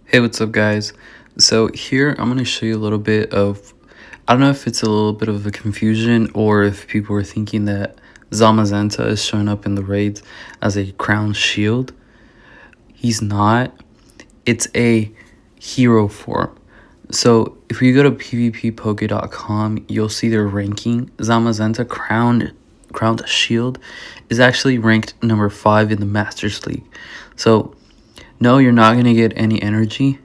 Hey, what's up, guys? So here I'm going to show you a little bit of, I don't know if it's a little bit of a confusion or if people were thinking that Zamazenta is showing up in the raids as a crown shield. He's not. It's a hero form. So if you go to pvppoke.com, you'll see their ranking. Zamazenta crowned shield is actually ranked number 5 in the Masters League. So no, you're not going to get any energy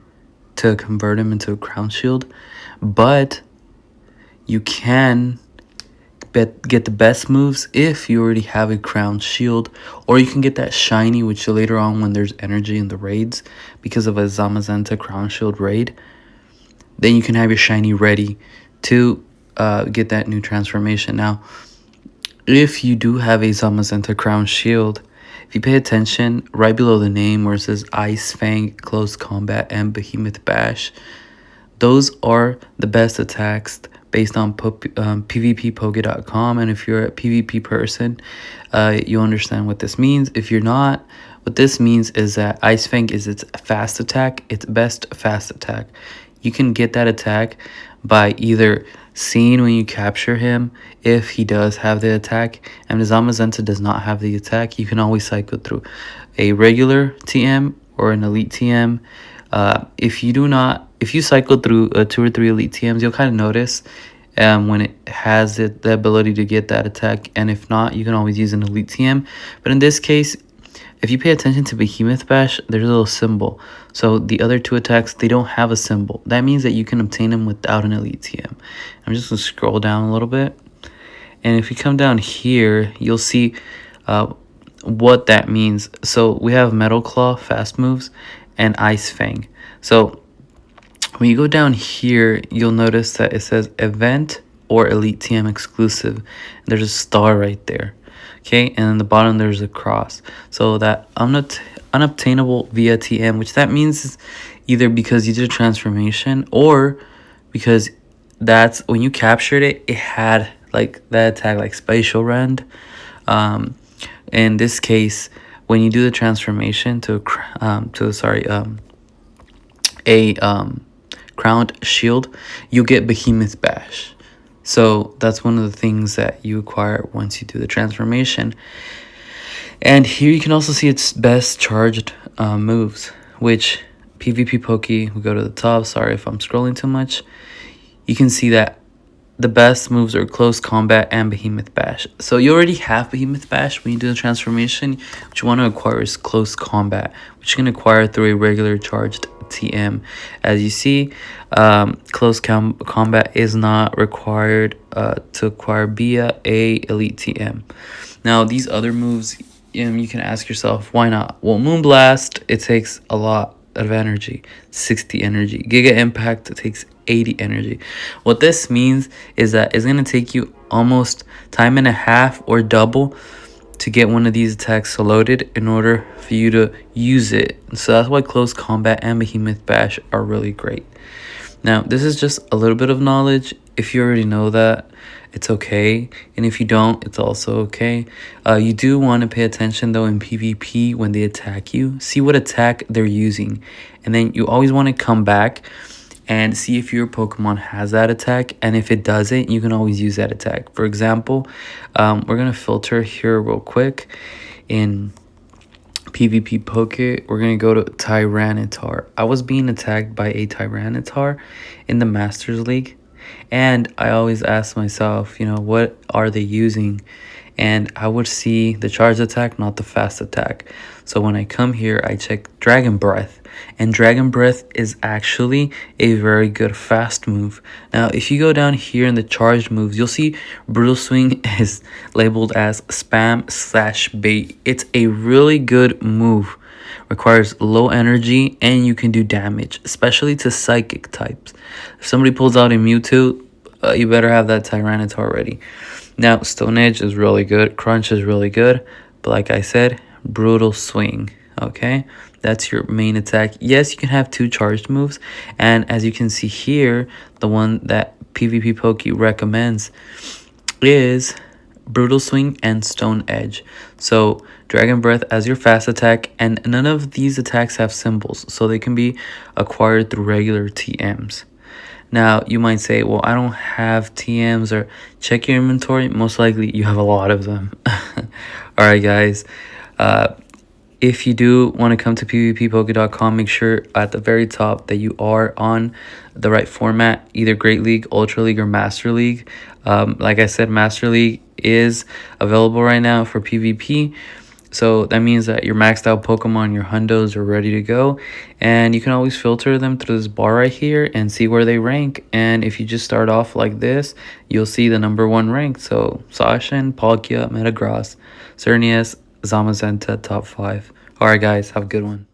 to convert him into a crown shield, but you can get the best moves if you already have a crown shield, or you can get that shiny, which later on when there's energy in the raids because of a Zamazenta crown shield raid, then you can have your shiny ready to get that new transformation. Now, if you do have a Zamazenta crown shield, if you pay attention, right below the name where it says Ice Fang, Close Combat, and Behemoth Bash, those are the best attacks based on pvppoke.com. And if you're a PvP person, you understand what this means. If you're not, what this means is that Ice Fang is its fast attack, its best fast attack. You can get that attack by either seeing when you capture him if he does have the attack, and if Zamazenta does not have the attack, you can always cycle through a regular TM or an elite TM. If you cycle through 2 or 3 elite TMs, you'll kind of notice when it has the ability to get that attack, and if not, you can always use an elite TM. But in this case, if you pay attention to Behemoth Bash, there's a little symbol. So the other 2 attacks, they don't have a symbol. That means that you can obtain them without an elite TM. I'm just going to scroll down a little bit. And if you come down here, you'll see what that means. So we have Metal Claw, fast moves, and Ice Fang. So when you go down here, you'll notice that it says event or elite TM exclusive. There's a star right there. Okay, and in the bottom there's a cross. So that unobtainable via TM, which that means is either because you did a transformation or because that's when you captured it, it had like that attack, like spatial rend. In this case, when you do the transformation to a crowned shield, you get Behemoth Bash. So that's one of the things that you acquire once you do the transformation. And here you can also see its best charged moves, which PvP Poke, we go to the top. Sorry if I'm scrolling too much. You can see that the best moves are Close Combat and Behemoth Bash. So you already have Behemoth Bash when you do the transformation. What you want to acquire is Close Combat, which you can acquire through a regular charged TM. As you see, Close Combat is not required to acquire via a elite TM. Now, these other moves, you can ask yourself, why not? Well, Moonblast, it takes a lot of energy, 60 energy. Giga Impact, it takes 80 energy. What this means is that it's going to take you almost time and a half or double to get one of these attacks loaded in order for you to use it. So that's why Close Combat and Behemoth Bash are really great. Now, this is just a little bit of knowledge. If you already know that, it's okay. And if you don't, it's also okay. You do want to pay attention, though, in PvP when they attack you. See what attack they're using. And then you always want to come back and see if your Pokemon has that attack. And if it doesn't, you can always use that attack. For example, we're going to filter here real quick. In PvP Poke, we're going to go to Tyranitar. I was being attacked by a Tyranitar in the Masters League. And I always ask myself, what are they using? And I would see the charge attack, not the fast attack. So when I come here, I check Dragon Breath. And Dragon Breath is actually a very good fast move. Now, if you go down here in the charged moves, you'll see Brutal Swing is labeled as spam/bait. It's a really good move. Requires low energy and you can do damage, especially to psychic types. If somebody pulls out a Mewtwo, you better have that Tyranitar ready. Now, Stone Edge is really good. Crunch is really good. But like I said, Brutal Swing. Okay, that's your main attack. Yes, you can have 2 charged moves. And as you can see here, the one that PvP Poke recommends is Brutal Swing, and Stone Edge. So Dragon Breath as your fast attack, and none of these attacks have symbols, so they can be acquired through regular TMs. Now, you might say, well, I don't have TMs, or check your inventory. Most likely, you have a lot of them. Alright, guys. If you do want to come to pvppoke.com, make sure at the very top that you are on the right format, either Great League, Ultra League, or Master League. Like I said, Master League is available right now for PvP. So that means that your maxed out Pokemon, your hundos are ready to go. And you can always filter them through this bar right here and see where they rank. And if you just start off like this, you'll see the #1 rank. So Sashin, Palkia, Metagross, Xerneas, Zamazenta, top 5. Alright guys, have a good one.